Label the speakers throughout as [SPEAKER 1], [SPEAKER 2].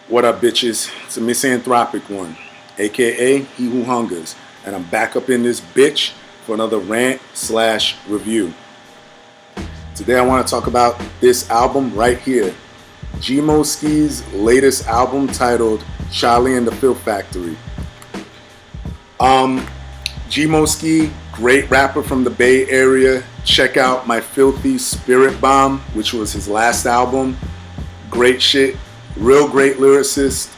[SPEAKER 1] What up, bitches? It's a misanthropic one, aka He Who Hungers, and I'm back up in this bitch for another rant/review. Today I want to talk about this album right here, Skee's latest album titled Chaly The Filth Factory. Skee, great rapper from the Bay Area. Check out My Filthy Spirit Bomb, which was his last album. Great shit. Real great lyricist.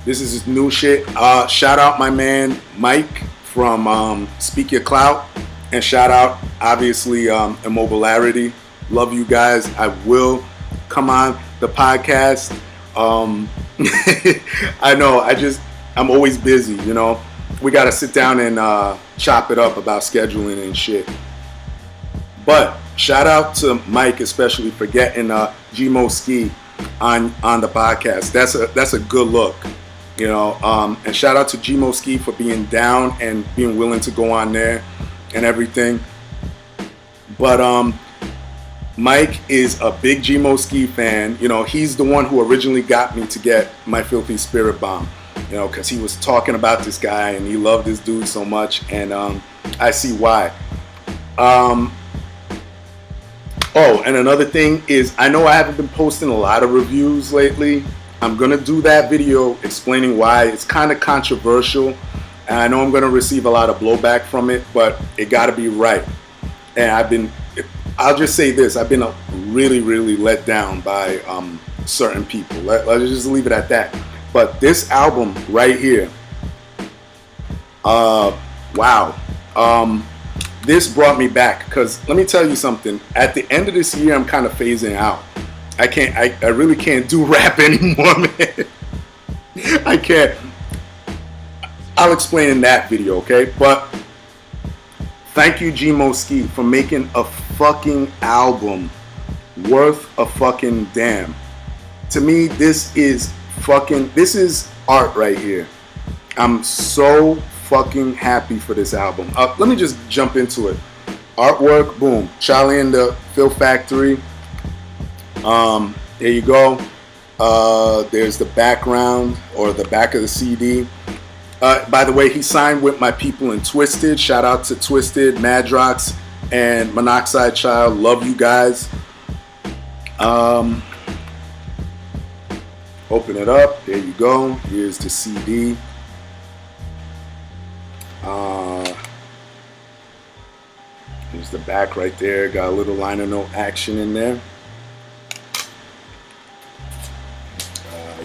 [SPEAKER 1] This is his new shit. Shout out my man Mike from Speak Your Clout, and shout out obviously Immobilarity. Love you guys. I will come on the podcast. I know I'm always busy, you know. We gotta sit down and chop it up about scheduling and shit. But shout out to Mike especially for getting Skee on the podcast. That's a good look, you know. And shout out to Skee for being down and being willing to go on there and everything. But Mike is a big Skee fan. You know, he's the one who originally got me to get My Filthy Spirit Bomb. You know, because he was talking about this guy and he loved this dude so much, and I see why. Oh, and another thing is, I know I haven't been posting a lot of reviews lately. I'm going to do that video explaining why. It's kind of controversial, and I know I'm going to receive a lot of blowback from it, but it got to be right. And I'll just say this, I've been really, really let down by certain people. Let's just leave it at that. But this album right here, wow. This brought me back, because let me tell you something. At the end of this year, I'm kind of phasing out. I really can't do rap anymore, man. I can't. I'll explain in that video, okay? But thank you, Skee, for making a fucking album worth a fucking damn. To me, this is art right here. I'm so fucking happy for this album. Let me just jump into it. Artwork, boom. Chaly The Filth Factory. There you go. There's the background, or the back of the CD. By the way, he signed with my people in Twiztid. Shout out to Twiztid, Madrox, and Monoxide Child. Love you guys. Open it up. There you go. Here's the CD. Here's the back right there. Got a little liner note action in there.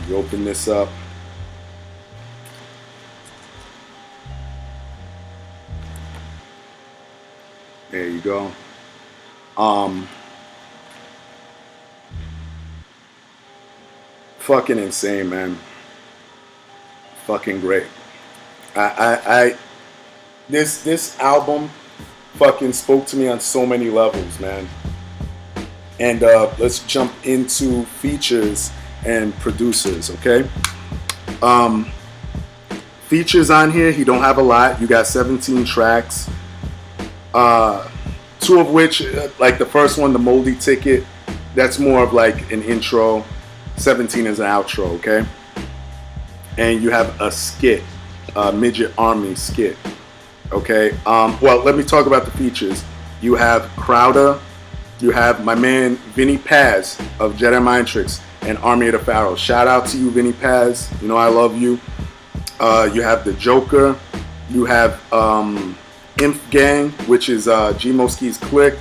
[SPEAKER 1] You open this up. There you go. Fucking insane, man. Fucking great. This album fucking spoke to me on so many levels, man. And let's jump into features and producers, okay? Features on here, he don't have a lot. You got 17 tracks. 2 of which, like the first one, the Moldy Ticket, that's more of like an intro. 17 is an outro, okay? And you have a skit, Midget Army skit, okay? Well, let me talk about the features. You have Crowder, you have my man Vinny Paz of Jedi Mind Tricks and Army of the Pharaoh. Shout out to you, Vinny Paz. You know I love you. You have the Joker. You have Imp Gang, which is Skee's clique,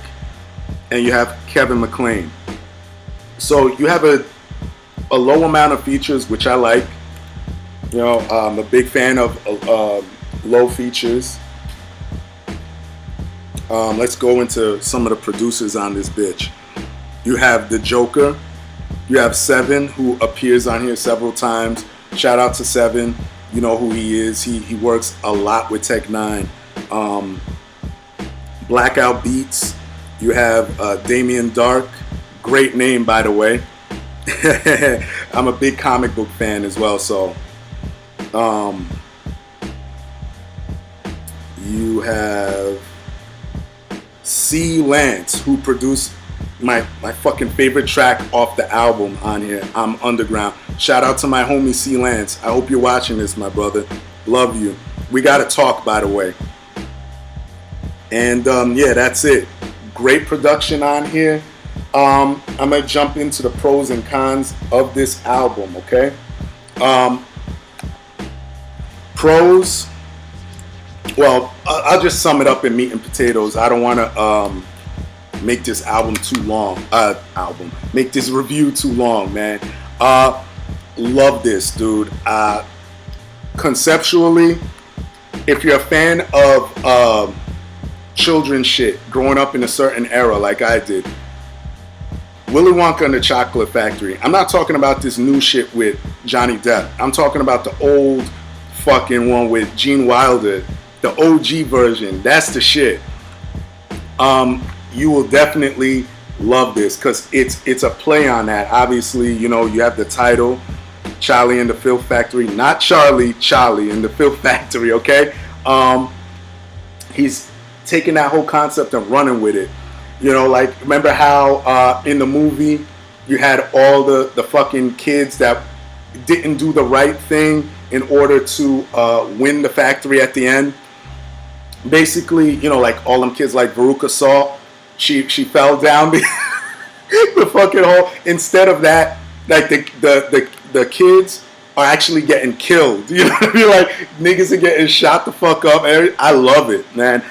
[SPEAKER 1] and you have Kevin McLean. So you have a low amount of features, which I like. You know, I'm a big fan of low features. Let's go into some of the producers on this bitch. You have the Joker. You have Seven, who appears on here several times. Shout out to Seven. You know who he is. He works a lot with Tech Nine. Blackout Beats. You have Damien Dark. Great name, by the way. I'm a big comic book fan as well, so you have C. Lance, who produced my fucking favorite track off the album on here, I'm Underground. Shout out to my homie C. Lance. I hope you're watching this, my brother. Love you. We gotta talk, by the way. And yeah, that's it. Great production on here. I'm gonna jump into the pros and cons of this album, okay? Pros. Well, I'll just sum it up in meat and potatoes. I don't want to make this album too long. Make this review too long, man. Love this, dude. Conceptually, if you're a fan of children's shit, growing up in a certain era like I did, Willy Wonka and the Chocolate Factory. I'm not talking about this new shit with Johnny Depp. I'm talking about the old fucking one with Gene Wilder, the OG version. That's the shit. You will definitely love this because it's a play on that. Obviously, you know, you have the title, Chaly and the Filth Factory, not Charlie, Chaly and the Filth Factory, okay? He's taking that whole concept and running with it. You know, like, remember how in the movie you had all the fucking kids that didn't do the right thing in order to win the factory at the end? Basically, you know, like all them kids like Veruca Salt, she fell down the fucking hole. Instead of that, like the kids are actually getting killed. You know what I mean? Like, niggas are getting shot the fuck up. I love it, man.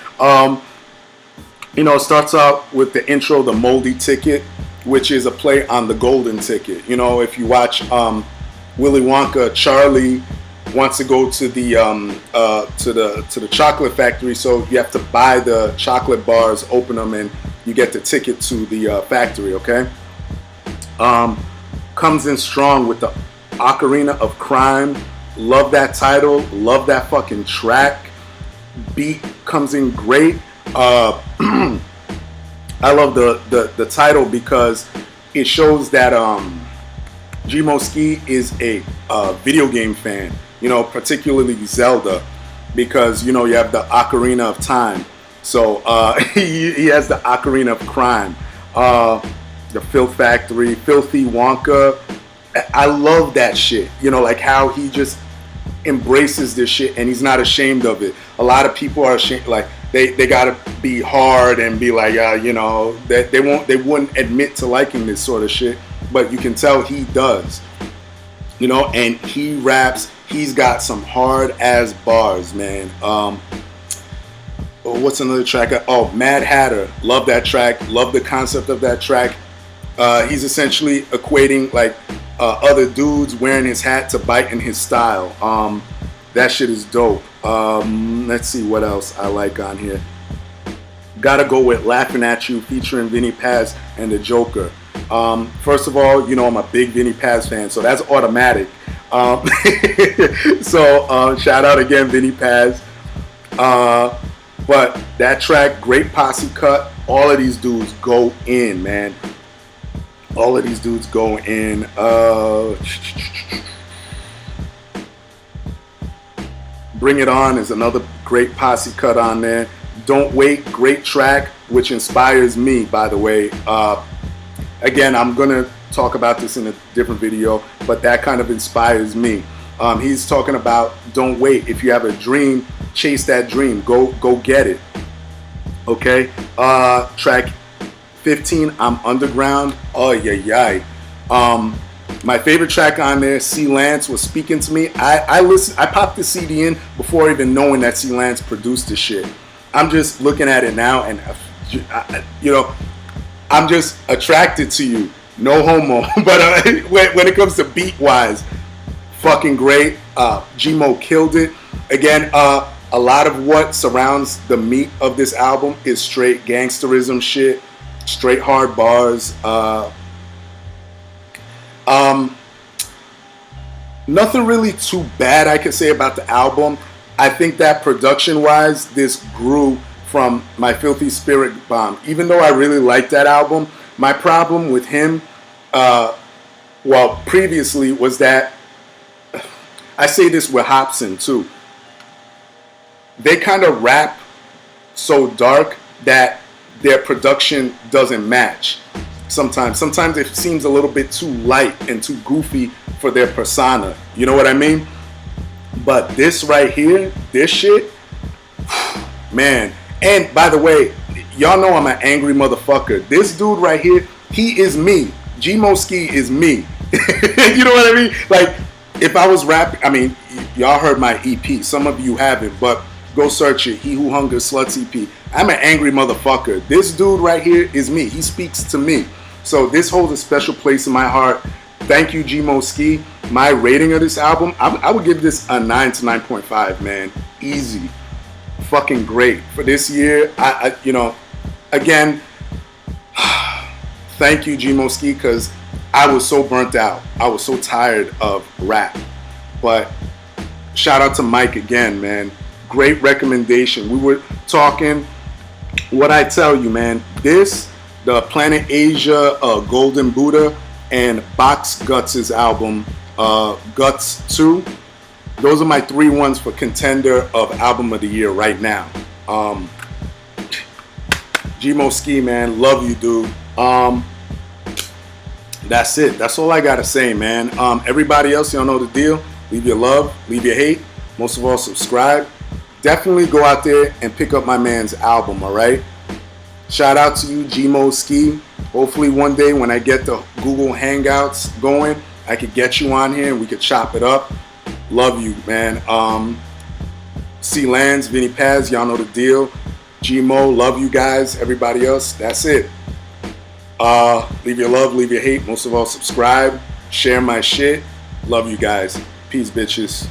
[SPEAKER 1] You know, it starts out with the intro, the moldy ticket, which is a play on the golden ticket. You know, if you watch Willy Wonka, Charlie wants to go to the chocolate factory, so you have to buy the chocolate bars, open them, and you get the ticket to the factory. Okay. Comes in strong with the Ocarina of Crime. Love that title. Love that fucking track. Beat comes in great. I love the title because it shows that Skee is a video game fan, you know, particularly Zelda, because, you know, you have the Ocarina of Time. So he has the Ocarina of Crime, the Filth Factory, Filthy Wonka. I love that shit, you know, like how he just embraces this shit and he's not ashamed of it. A lot of people are ashamed, like they gotta be hard and be like, you know, that they wouldn't admit to liking this sort of shit, but you can tell he does, you know. And he raps. He's got some hard ass bars, man. What's another track? Oh, Mad Hatter. Love that track. Love the concept of that track. He's essentially equating like other dudes wearing his hat to biting his style. That shit is dope. Let's see what else I like on here. Gotta go with Laughing at You featuring Vinnie Paz and the Joker. First of all, you know, I'm a big Vinnie Paz fan, so that's automatic. So shout out again, Vinnie Paz. But that track, great posse cut. All of these dudes go in, man. All of these dudes go in. Bring It On is another great posse cut on there. Don't Wait, great track, which inspires me, by the way. Again, I'm going to talk about this in a different video, but that kind of inspires me. He's talking about don't wait. If you have a dream, chase that dream. Go get it. Okay? Track 15, I'm Underground. Oh, yeah. My favorite track on there, C. Lance, was speaking to me. I popped the CD in before even knowing that C. Lance produced this shit. I'm just looking at it now, and you know, I'm just attracted to you. No homo. But when it comes to beat wise, fucking great. G-Mo killed it. Again, a lot of what surrounds the meat of this album is straight gangsterism shit, straight hard Nothing really too bad I could say about the album. I think that production-wise, this grew from My Filthy Spirit Bomb. Even though I really liked that album, my problem with him, previously was that, I say this with Hopsin too, they kind of rap so dark that their production doesn't match. Sometimes it seems a little bit too light and too goofy for their persona. You know what I mean? But this right here, this shit, man. And by the way, y'all know I'm an angry motherfucker. This dude right here, he is me. Skee is me. You know what I mean? Like, if I was rapping, I mean, y'all heard my EP. Some of you haven't, but go search it. He Who Hungers Sluts EP. I'm an angry motherfucker. This dude right here is me. He speaks to me. So this holds a special place in my heart. Thank you, Skee. My rating of this album, I would give this a 9 to 9.5, man. Easy. Fucking great. For this year, you know, again, thank you, Skee, because I was so burnt out. I was so tired of rap. But shout out to Mike again, man. Great recommendation. We were talking, what I tell you, man, this, the Planet Asia Golden Buddha, and Box Guts' album, Guts 2. Those are my 3 ones for contender of album of the year right now. Skee, man, love you, dude. That's it. That's all I gotta say, man. Everybody else, y'all know the deal. Leave your love, leave your hate. Most of all, subscribe. Definitely go out there and pick up my man's album, all right? Shout out to you, Skee. Hopefully one day when I get the Google Hangouts going, I could get you on here and we could chop it up. Love you, man. C Lands, Vinny Paz, y'all know the deal. Love you guys. Everybody else, that's it. Leave your love, leave your hate. Most of all, subscribe, share my shit. Love you guys. Peace, bitches.